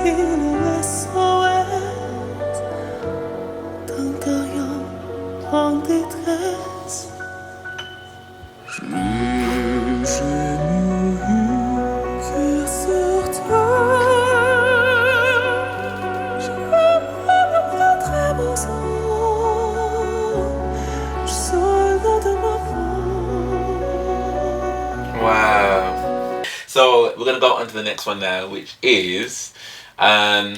Voici le SOS d'un terrien en détresse. J'ai jamais eu que sur toi. Je me très beau sang. Je soldat de ma foi. Wow. So we're gonna go on to the next one now, which is so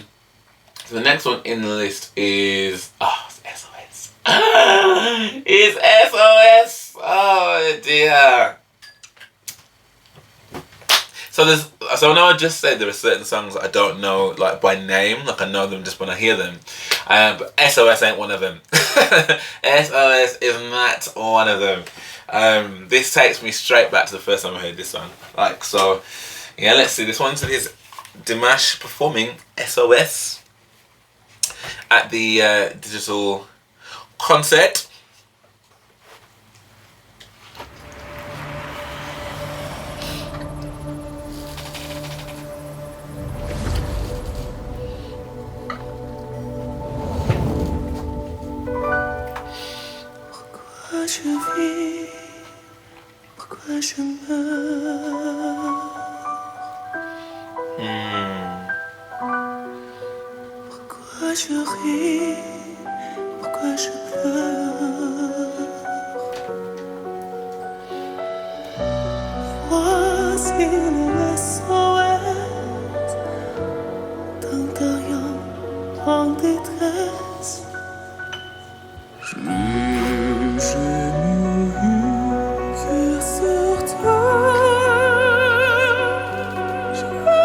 the next one in the list is it's SOS. It's SOS. Oh dear. So now I just said there are certain songs that I don't know like by name, like I know them just when I hear them. But SOS ain't one of them. SOS is not one of them. This takes me straight back to the first time I heard this song. Like, so yeah, let's see. This one is Dimash performing SOS at the digital concert. Pourquoi je vis, pourquoi je meurs, pourquoi je ris, pourquoi je pleure. Voici le SOS d'un terrien en détresse. J'ai jamais eu que sur toi. Je me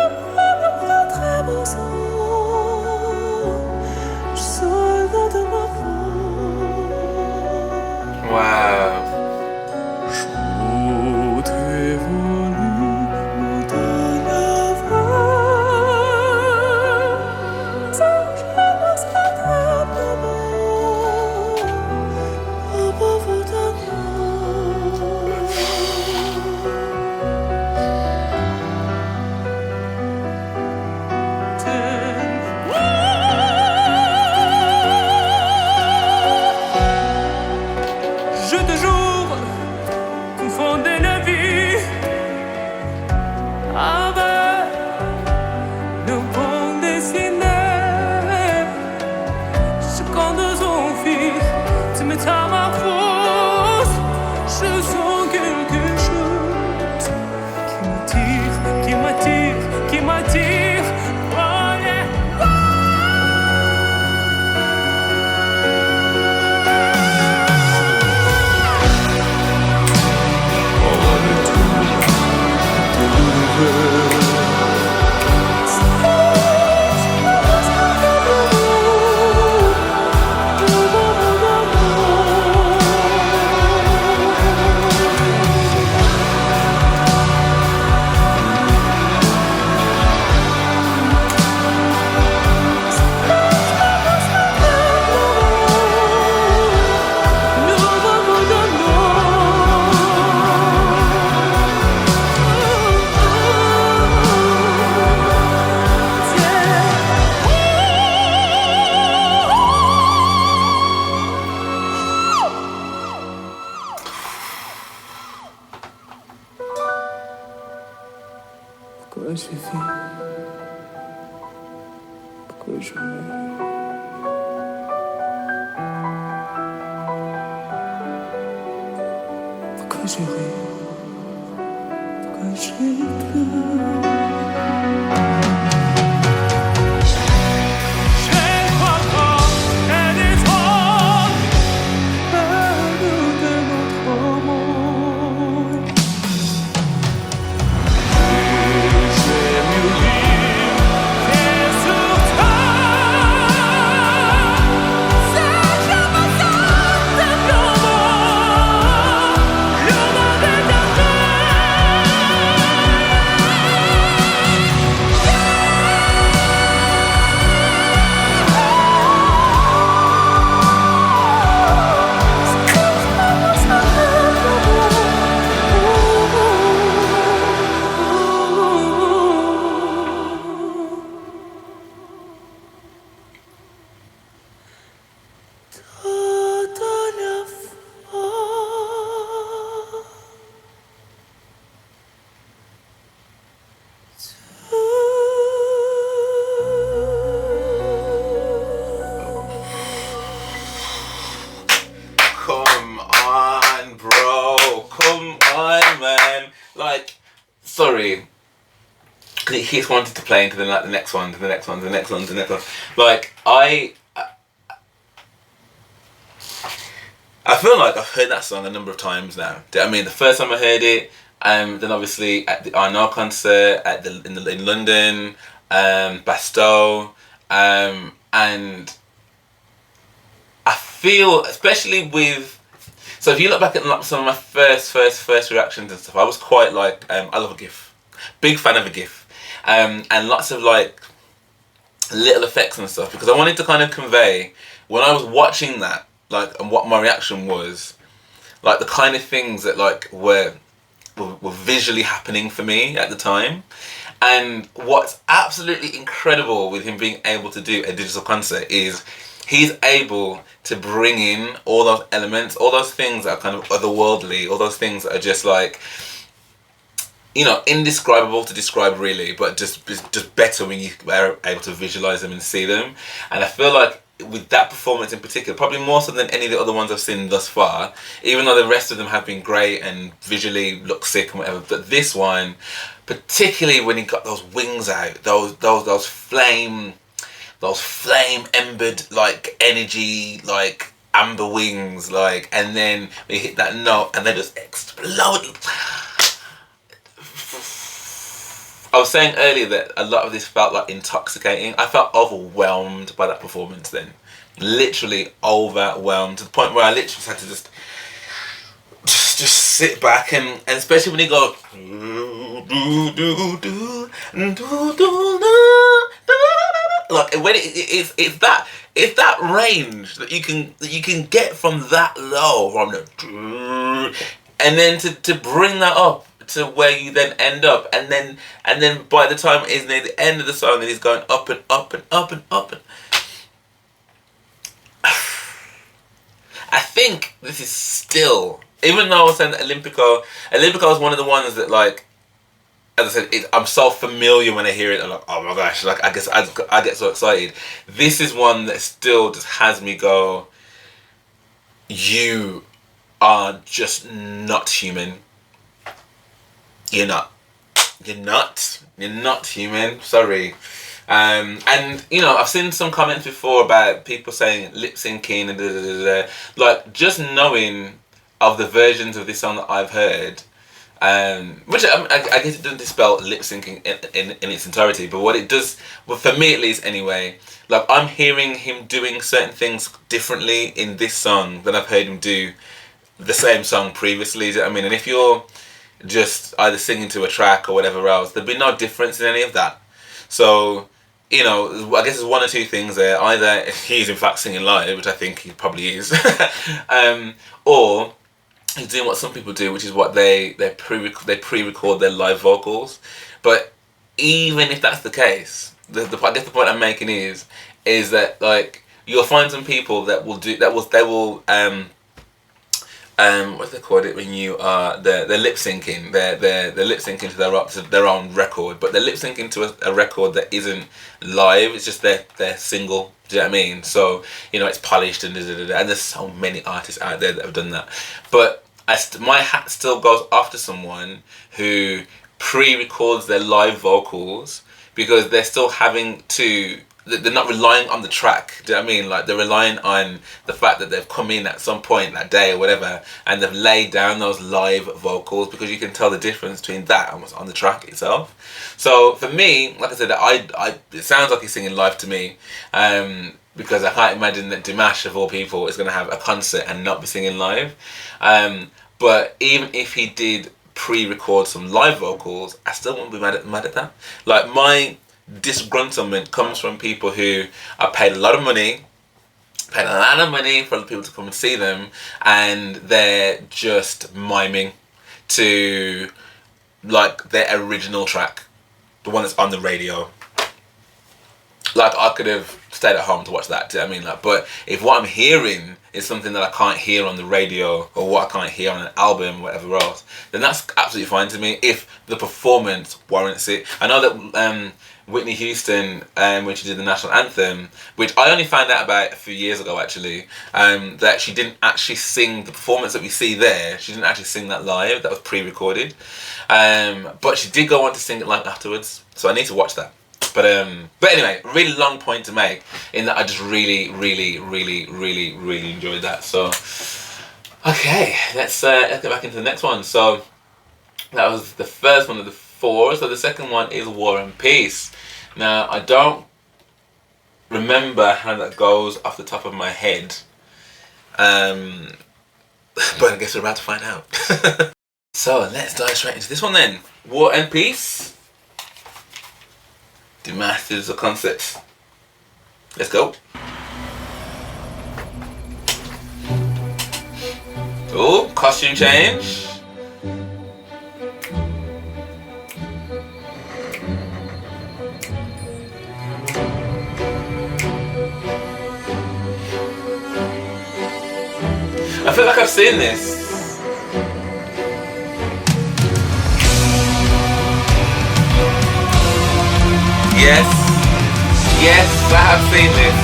très beau sang. Je soldat de ma foi. Wow. Je t'ai voulu dans la voix. Sans jamais s'attraper. Je toujours confondais la vie avec nos bandes dessinées. Ce qu'on nous en fit, tu me t'as ma force. Je sens quelque chose qui m'attire. Oh yeah. Pourquoi je vis, pourquoi je meurs, pourquoi je ris, pourquoi je pleure. because he keeps wanting to play into the next one, to the next one, to the next one, to the next one. Like I feel like I've heard that song a number of times now. Do you know what I mean? The first time I heard it, then obviously at the Arnaud concert in London, Bastow, and I feel, especially with, so if you look back at some of my first reactions and stuff, I was quite like, I love a GIF, big fan of a GIF, and lots of like little effects and stuff, because I wanted to kind of convey when I was watching that, like, and what my reaction was, like the kind of things that like were visually happening for me at the time. And what's absolutely incredible with him being able to do a digital concert is he's able to bring in all those elements, all those things that are kind of otherworldly, all those things that are just like, you know, indescribable to describe really, but just better when you are able to visualize them and see them. And I feel like with that performance in particular, probably more so than any of the other ones I've seen thus far, even though the rest of them have been great and visually look sick and whatever, but this one, particularly when he got those wings out, those flame embered like energy, like amber wings, like, and then we hit that note and they just explode. I was saying earlier that a lot of this felt like intoxicating. I felt overwhelmed by that performance then. Literally overwhelmed to the point where I literally had to just sit back, and especially when he goes like when it's that range that you can get from that low, from the, and then to bring that up to where you then end up, and then by the time it is near the end of the song, then he's going up and up and up and up and I think this is still, even though I was saying that Olympico is one of the ones that, like, as I said, I'm so familiar when I hear it. I'm like, oh my gosh, like I guess I get so excited. This is one that still just has me go, you are just not human. You're not human. Sorry. And you know, I've seen some comments before about people saying lip syncing and like, just knowing of the versions of this song that I've heard, which I guess it doesn't dispel lip syncing in its entirety, but what it does, well, for me at least anyway, like I'm hearing him doing certain things differently in this song than I've heard him do the same song previously. Do you know what I mean? And if you're just either singing to a track or whatever else, there'd be no difference in any of that. So, you know, I guess there's one or two things there. Either he's in fact singing live, which I think he probably is, or he's doing what some people do, which is what they pre-record their live vocals. But even if that's the case, I guess the point I'm making is that, like, you'll find some people that will what do they call it when you are they're lip syncing, they're lip syncing to their own record, but they're lip syncing to a record that isn't live. It's just their single. Do you know what I mean? So, you know, it's polished and and there's so many artists out there that have done that. But my hat still goes off to someone who pre-records their live vocals, because they're still having to. They're not relying on the track. Do you know what I mean? Like, they're relying on the fact that they've come in at some point that day or whatever, and they've laid down those live vocals, because you can tell the difference between that and what's on the track itself. So for me, like I said, it sounds like he's singing live to me, because I can't imagine that Dimash, of all people, is going to have a concert and not be singing live. But even if he did pre-record some live vocals, I still wouldn't be mad at that. Like, my disgruntlement comes from people who are paid a lot of money for other people to come and see them, and they're just miming to, like, their original track, the one that's on the radio. Like, I could have stayed at home to watch that. Do you know what I mean? Like, but if what I'm hearing is something that I can't hear on the radio or what I can't hear on an album, whatever else, then that's absolutely fine to me if the performance warrants it. I know that Whitney Houston, when she did the national anthem, which I only found out about a few years ago actually, that she didn't actually sing the performance that we see there. She didn't actually sing that live. That was pre-recorded. But she did go on to sing it live afterwards. So I need to watch that. But anyway, really long point to make in that I just really enjoyed that. So okay, let's get back into the next one. So that was the first one of the 4. So the second one is War and Peace. Now I don't remember how that goes off the top of my head, but I guess we're about to find out. So let's dive straight into this one then. War and Peace. Dimash Digital Concepts. Let's go. Oh, costume change. I feel like I've seen this. Yes, yes, I have seen this.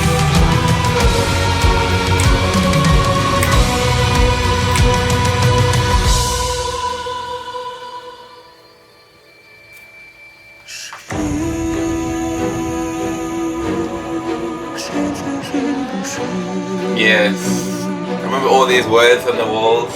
Yes, I remember all these words on the walls.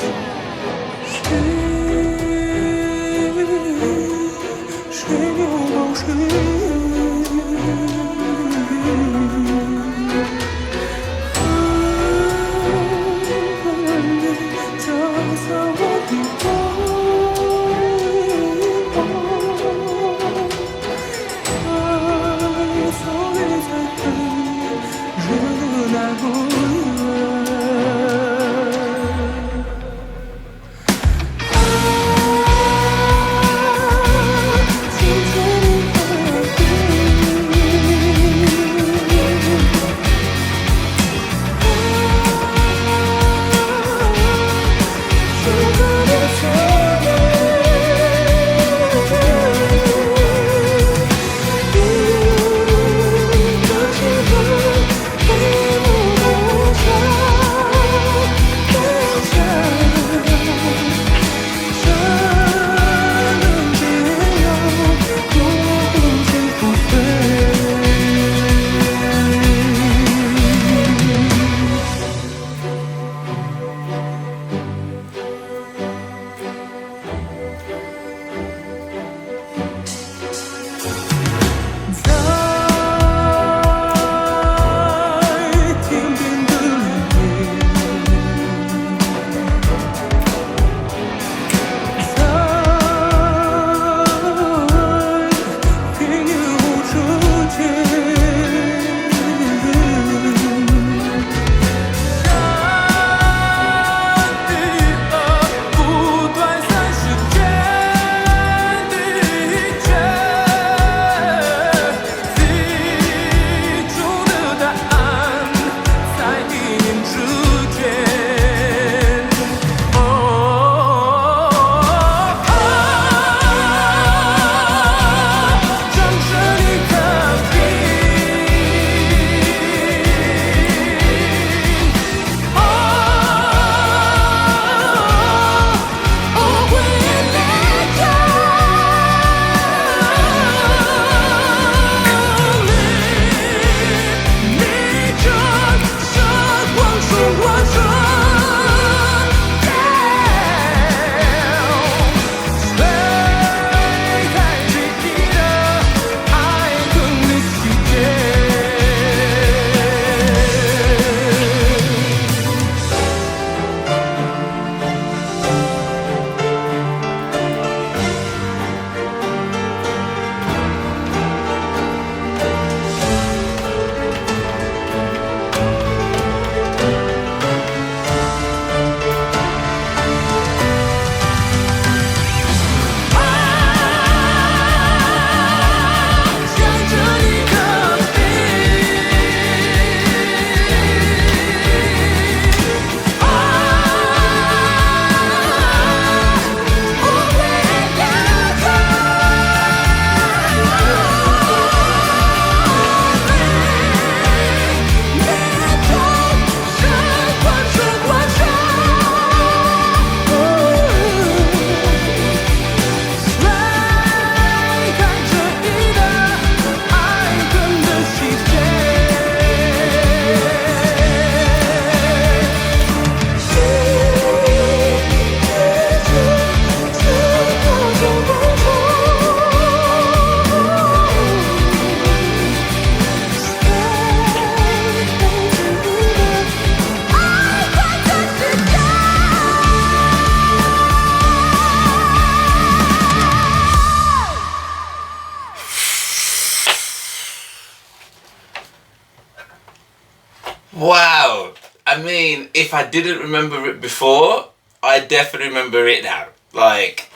Wow. I mean, if I didn't remember it before, I definitely remember it now. Like,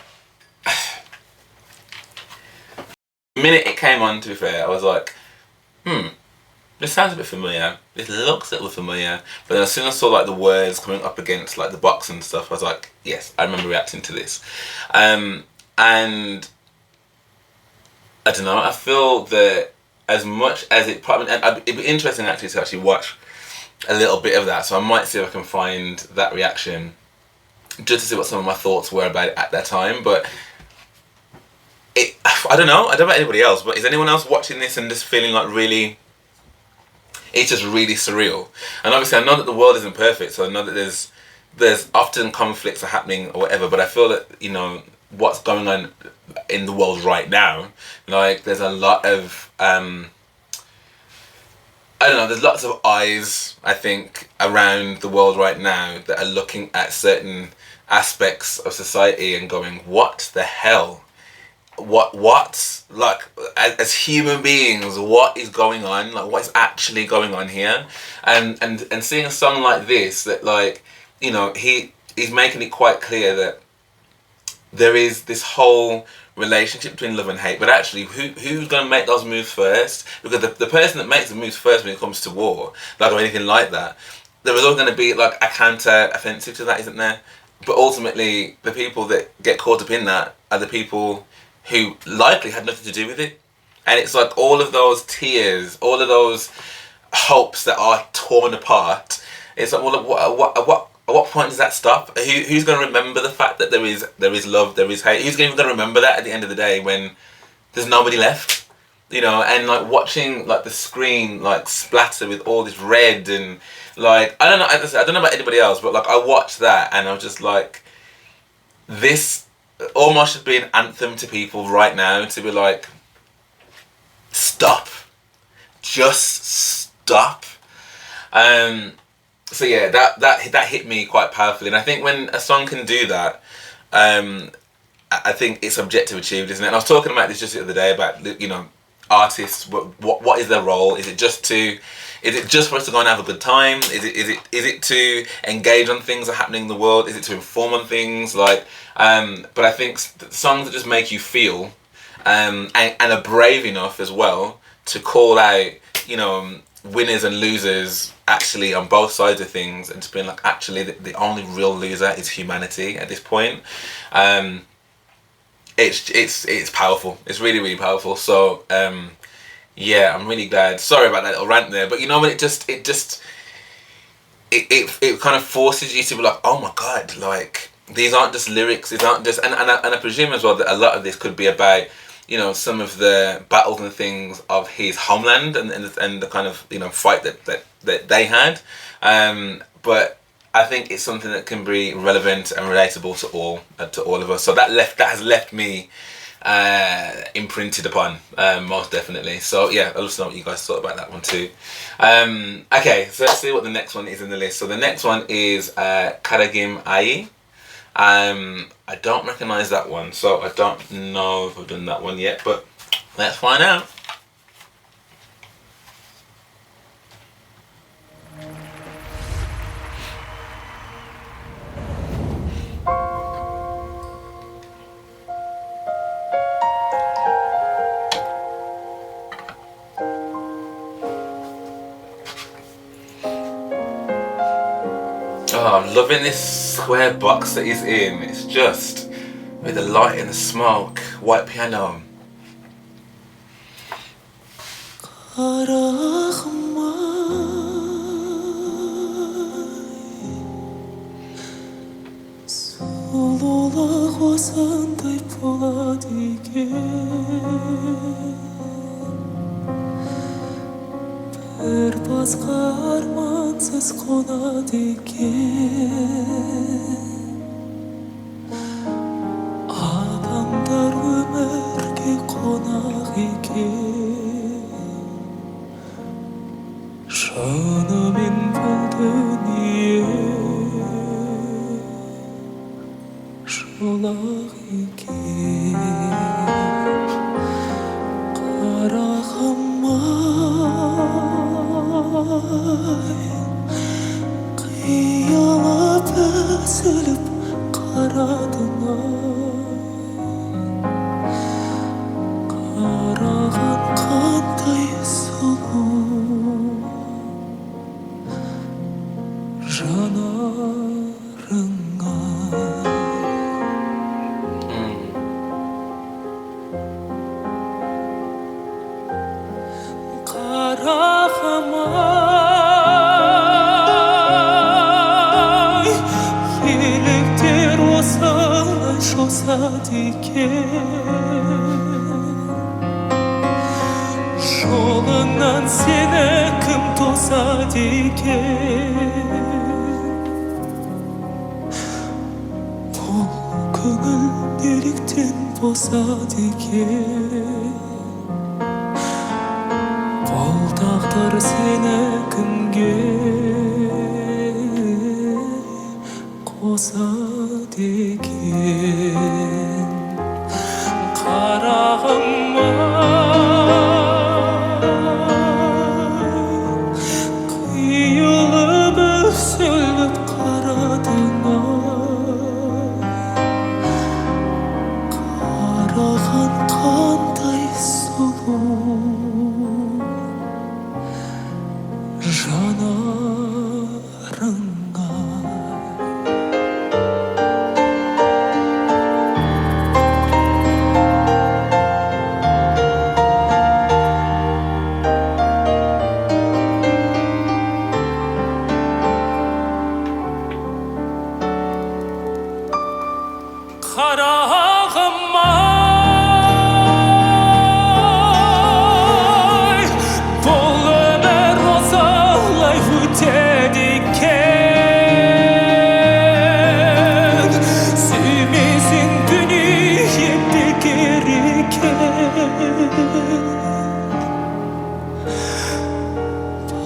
the minute it came on, to be fair, I was like, this sounds a bit familiar. This looks a little familiar. But then as soon as I saw like the words coming up against like the box and stuff, I was like, yes, I remember reacting to this. And I don't know, I feel that as much as it probably, and it'd be interesting actually to actually watch a little bit of that. So I might see if I can find that reaction just to see what some of my thoughts were about it at that time. But I don't know about anybody else, but is anyone else watching this and just feeling like really, it's just really surreal? And obviously I know that the world isn't perfect, so I know that there's often conflicts are happening or whatever, but I feel that, you know, what's going on in the world right now, like there's a lot of I don't know, there's lots of eyes, I think, around the world right now that are looking at certain aspects of society and going, what the hell? What like as human beings, what is going on? Like, what is actually going on here? And seeing a song like this, that, like, you know, he's making it quite clear that there is this whole relationship between love and hate, but actually who's going to make those moves first? Because the person that makes the moves first when it comes to war, like, or anything like that, there is always going to be like a counter offensive to that, isn't there? But ultimately the people that get caught up in that are the people who likely had nothing to do with it. And it's like all of those tears, all of those hopes that are torn apart, it's like, well, at what point does that stop? Who's going to remember the fact that there is love, there is hate? Who's going to remember that at the end of the day when there's nobody left? You know, and like watching like the screen like splatter with all this red and like, I don't know, as I said, I don't know about anybody else, but like I watched that and I was just like, this almost should be an anthem to people right now, to be like, stop, just stop. So yeah, that hit me quite powerfully, and I think when a song can do that, I think it's objective achieved, isn't it? And I was talking about this just the other day about, you know, artists. What is their role? Is it just for us to go and have a good time? Is it to engage on things that are happening in the world? Is it to inform on things? Like, but I think songs that just make you feel, and are brave enough as well to call out, you know, winners and losers actually on both sides of things, and to be like, actually the only real loser is humanity at this point. It's powerful. It's really, really powerful. So yeah, I'm really glad. Sorry about that little rant there, but you know, when it kind of forces you to be like, oh my god, like, these aren't just lyrics, these aren't just, and I presume as well that a lot of this could be about, you know, some of the battles and things of his homeland and the kind of, you know, fight that they had. But I think it's something that can be relevant and relatable to all of us. So that has left me imprinted upon, most definitely. So yeah, I'd love to know what you guys thought about that one too. Okay, so let's see what the next one is in the list. So the next one is Qaragym Ai. I don't recognise that one, so I don't know if I've done that one yet, but let's find out. Oh, I'm loving this square box that he's in. It's just with the light and the smoke, white piano. Bir başka armansız konadı eken, adamlar ömürge konak eken, şanımın bu dünya şolak eken. Qaragym ay, көсіліп қарадың қараған қандай сұлу жанарыңа қарағым-ай еліктер осылай жосады екен жолыңнан сені кім тосады екен бұл көңіл неліктен босады екен бұл тағдыр сені кімге қосады екен қарағым-ай қиылып үзіліп қарадың-ай қараған қандай сұлу жанарыңа қарағым-ай бұл өмір осылай өтеді екен сүймесең дүние бекер екен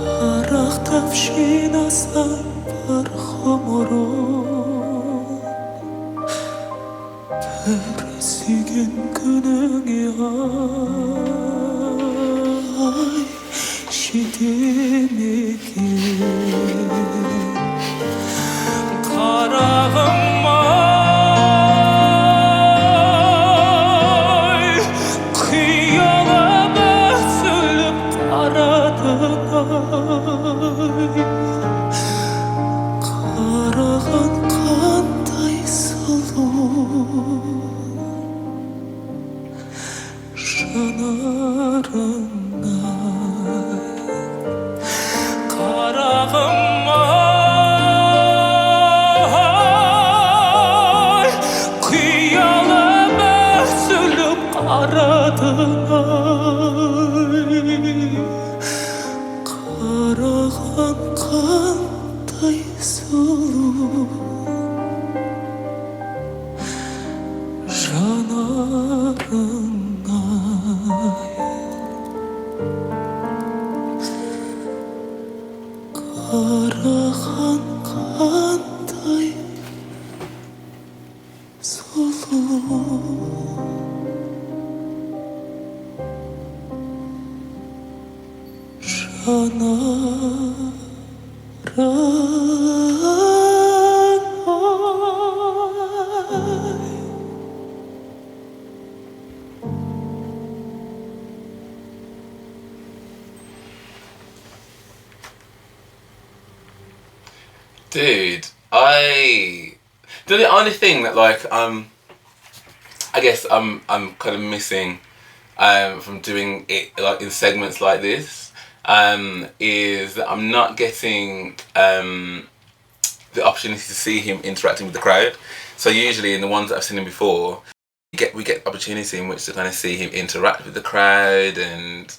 парақтап жинасаң бар ғұмырым бір сүйген күніңе ай жете ме екен қарағым-ай қиялап үзіліп қарадың-ай қараған қандай сұлу жанарыңа қарағым-ай қиялап үзіліп қарадың-ай қараған қандай сұлу жанарыңа қараған қандай сұлу жанарыңа Dude, the only thing that like I guess I'm kind of missing from doing it like in segments like this is that I'm not getting the opportunity to see him interacting with the crowd. So usually in the ones that I've seen him before, we get opportunity in which to kind of see him interact with the crowd, and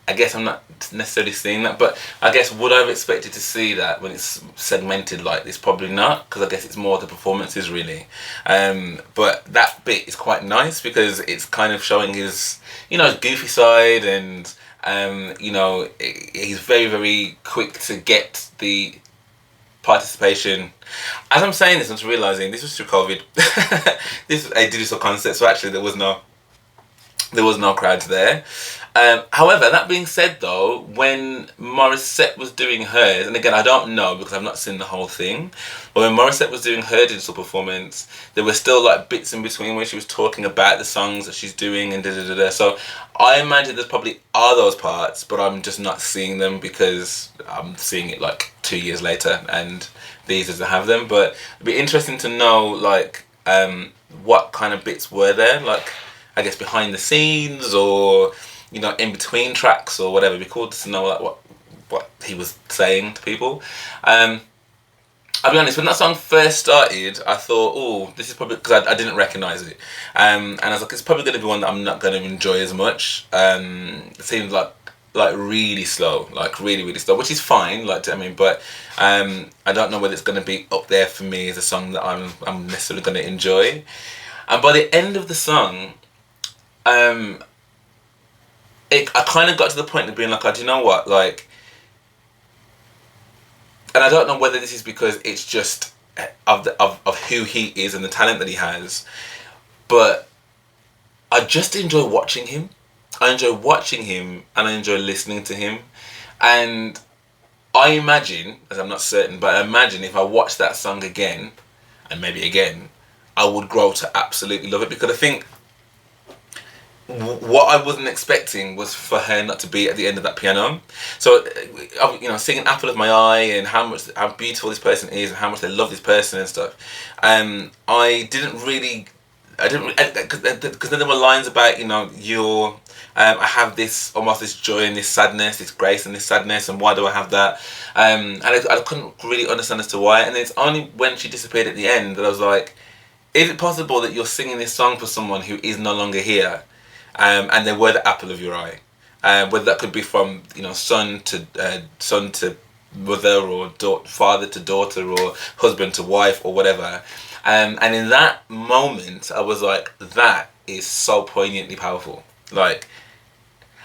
I guess I'm not necessarily seeing that, but I guess would I have expected to see that when it's segmented like this? Probably not, because I guess it's more the performances really. But that bit is quite nice because it's kind of showing his, you know, his goofy side, and you know, he's very, very quick to get the participation. As I'm saying this, I'm just realizing this was through COVID. This was a digital concert, so actually there was no crowds there. However, that being said though, when Morissette was doing hers, and again I don't know because I've not seen the whole thing, but when Morissette was doing her digital performance, there were still like bits in between where she was talking about the songs that she's doing and da da da da. So I imagine there's probably are those parts, but I'm just not seeing them because I'm seeing it like 2 years later and these as I have them. But it'd be interesting to know like what kind of bits were there, like I guess behind the scenes or you know in between tracks or whatever. It'd be cool to know like what he was saying to people. I'll be honest, when that song first started, I thought, oh, this is probably, because I didn't recognise it. And I was like, it's probably going to be one that I'm not going to enjoy as much. It seemed like really slow, like really, really slow, which is fine, like, I mean, but I don't know whether it's going to be up there for me as a song that I'm necessarily going to enjoy. And by the end of the song, I kind of got to the point of being like, oh, do you know what, like, and I don't know whether this is because it's just of who he is and the talent that he has, but I just enjoy watching him. I enjoy watching him and I enjoy listening to him. And I imagine, as I'm not certain, but I imagine if I watch that song again, and maybe again, I would grow to absolutely love it, because I think what I wasn't expecting was for her not to be at the end of that piano. So, you know, singing "Apple of My Eye" and how beautiful this person is and how much they love this person and stuff. I didn't really, because then there were lines about, you know, I have this almost this joy and this sadness, this grace and this sadness, and why do I have that? And I couldn't really understand as to why. And it's only when she disappeared at the end that I was like, is it possible that you're singing this song for someone who is no longer here? And they were the apple of your eye, whether that could be from, you know, son to mother, or father to daughter, or husband to wife, or whatever. And in that moment, I was like, that is so poignantly powerful. Like,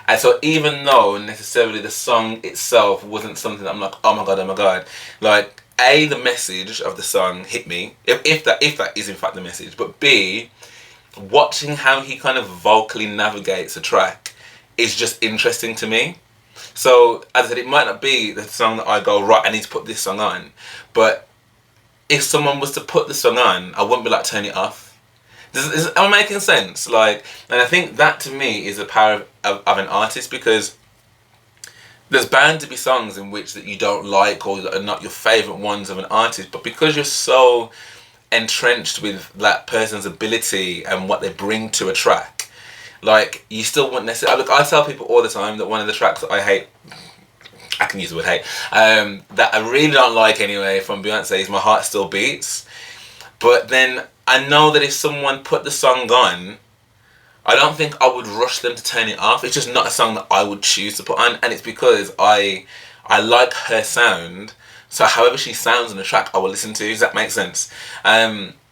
and so even though necessarily the song itself wasn't something that I'm like, oh my god, like, A, the message of the song hit me, if that is in fact the message, but B, watching how he kind of vocally navigates a track is just interesting to me. So as I said, it might not be the song that I go, right, I need to put this song on, but if someone was to put the song on, I wouldn't be like, turn it off. Am I making sense? Like, and I think that to me is the power of an artist, because there's bound to be songs in which that you don't like or that are not your favourite ones of an artist, but because you're so entrenched with that person's ability and what they bring to a track, like, you still wouldn't necessarily, look, I tell people all the time that one of the tracks that I hate, I can use the word hate, that I really don't like anyway from Beyonce is My Heart Still Beats. But then I know that if someone put the song on, I don't think I would rush them to turn it off. It's just not a song that I would choose to put on, and it's because I like her sound. So however she sounds on the track, I will listen to. Does that make sense?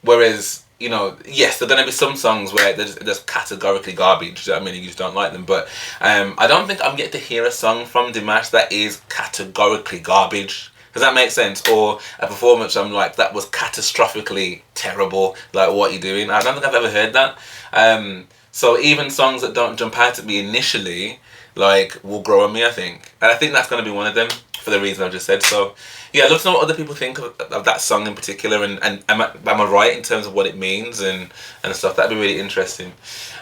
Whereas, you know, yes, there are going to be some songs where they're just categorically garbage. Do you know what I mean? You just don't like them. But I don't think I'm yet to hear a song from Dimash that is categorically garbage. Does that make sense? Or a performance I'm like, that was catastrophically terrible. Like, what are you doing? I don't think I've ever heard that. So even songs that don't jump out at me initially, like, will grow on me, I think. And I think that's going to be one of them, for the reason I've just said. So yeah, I'd love to know what other people think of that song in particular, and am I right in terms of what it means and stuff. That'd be really interesting.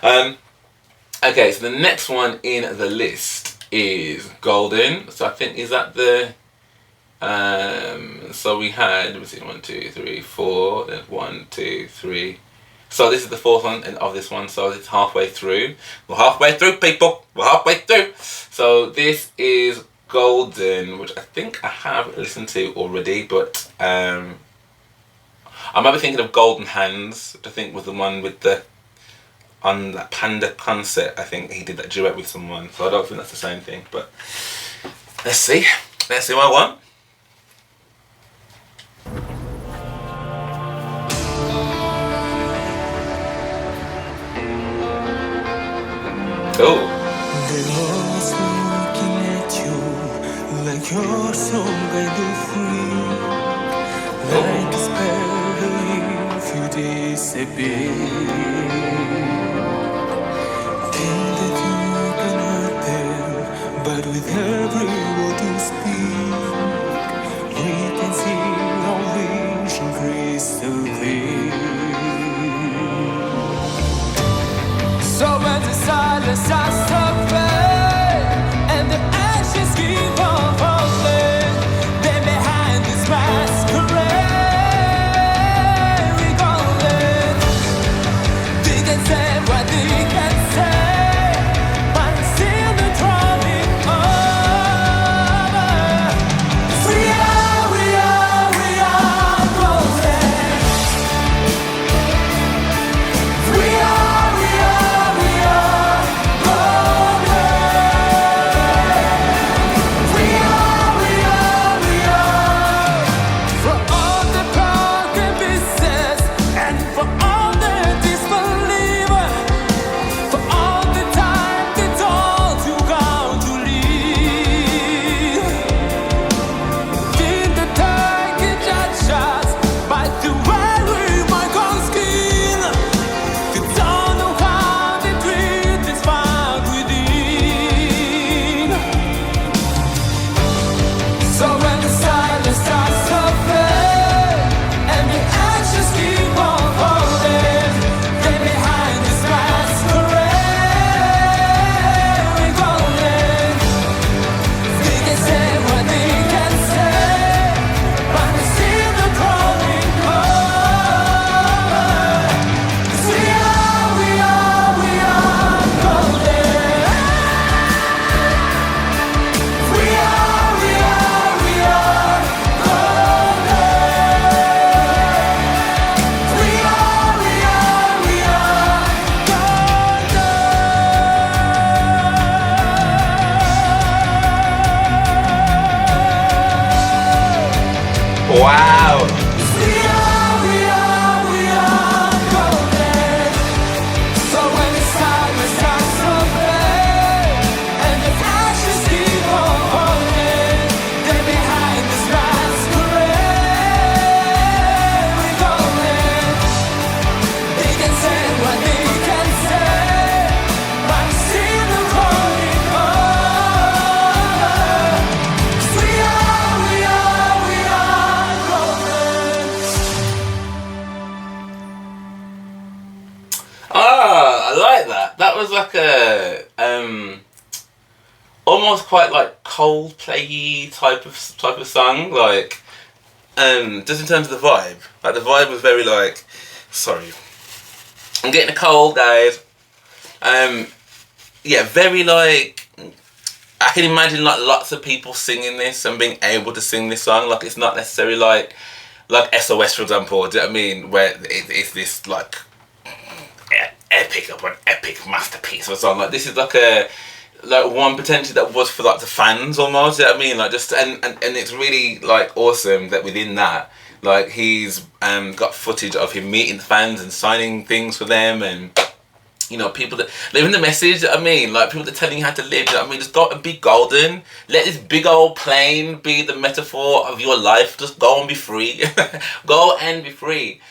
Okay, so the next one in the list is Golden. So I think, is that the so we had, let me see, 1, 2, 3, 4, then 1, 2, 3. So this is the fourth one of this one, so it's halfway through. We're halfway through, people. We're halfway through. So this is Golden, which I think I have listened to already, but I might be thinking of Golden Hands, which I think was the one with the, on that Panda concert, I think he did that duet with someone, so I don't think that's the same thing, but let's see what I want. Oh. You're so kind of free, like a sparrow if you disappear. Think that you cannot but with every word you speak, we can see our vision crystal clear. So when the silence starts to fade and the ashes keep on falling, then behind this masquerade we golden. They can say what they can say, but it's still the troubling over. We are golden. We are golden. We are for all the broken pieces and for all the disbeliever, for all the time they told you how to live. Did the target judge us by the way we might on skin? They don't know how the truth is found within. So when the silence starts to fade and the ashes keep on falling, then behind this masquerade we golden. They can say what they can say, but it's still the crawling over. 'Cause we are golden. We are golden. We are golden. Wow. We are golden. So when the silence starts to fade and the ashes keep on falling, then behind this masquerade we golden. They can say what they can say, but it's still the calling over. 'Cause we are golden. I like that. That was like a almost quite like Coldplay type of song, like just in terms of the vibe. Like the vibe was very like, sorry, I'm getting a cold, guys. Yeah, very like, I can imagine like lots of people singing this and being able to sing this song. Like it's not necessarily like SOS, for example. Do you know what I mean? Where it's this like epic masterpiece or something. Like this is like one potentially that was for like the fans almost. You know what I mean? Like just and it's really like awesome that within that, like he's got footage of him meeting the fans and signing things for them, and you know, people that living the message. I mean, like people that are telling you how to live. You know what I mean, just go and be golden. Let this big old plane be the metaphor of your life. Just go and be free. Go and be free.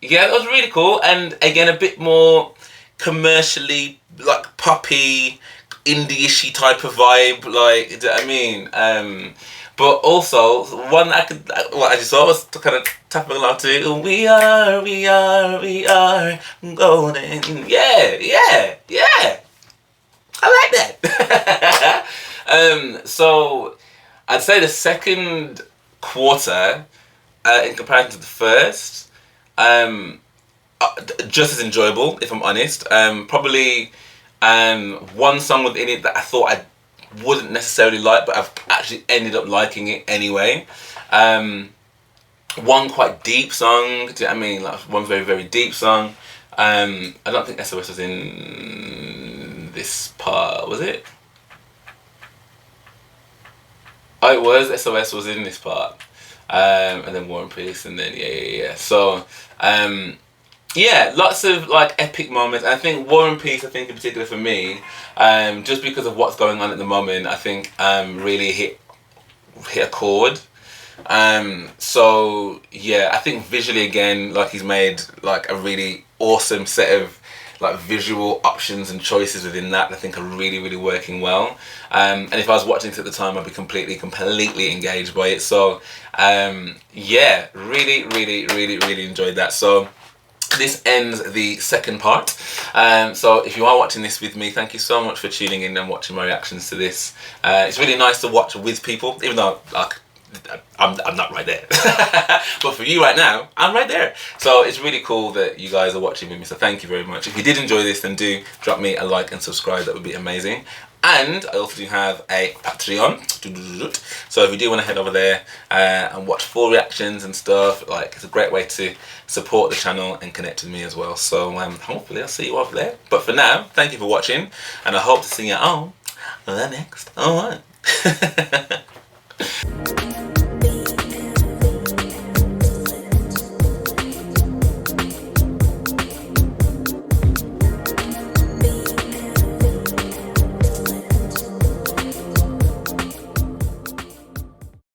Yeah, that was really cool, and again a bit more commercially like poppy, indie-ishy type of vibe. Like, do you know what I mean? But also one I could, what I just saw was kind of tapping along to. We are golden. Yeah. I like that. So I'd say the second quarter, in comparison to the first, just as enjoyable, if I'm honest. Probably one song within it that I thought I wouldn't necessarily like, but I've actually ended up liking it anyway. One quite deep song, do you know what I mean? Like one very, very deep song. I don't think SOS was in this part, was it? Oh, it was. SOS was in this part. And then War and Peace, and then yeah. So, yeah, lots of like epic moments. I think War and Peace, I think in particular for me, just because of what's going on at the moment, I think really hit a chord. So yeah, I think visually again, like he's made like a really awesome set of like visual options and choices within that I think are really working well. And if I was watching it at the time, I'd be completely engaged by it. So yeah, really enjoyed that. So this ends the second part. So if you are watching this with me, thank you so much for tuning in and watching my reactions to this. It's really nice to watch with people, even though like I'm not right there. But for you right now, I'm right there. So it's really cool that you guys are watching with me, so thank you very much. If you did enjoy this, then do drop me a like and subscribe, that would be amazing. And I also do have a Patreon, so if you do want to head over there and watch full reactions and stuff, like it's a great way to support the channel and connect with me as well. So hopefully I'll see you over there. But for now, thank you for watching, and I hope to see you on the next one.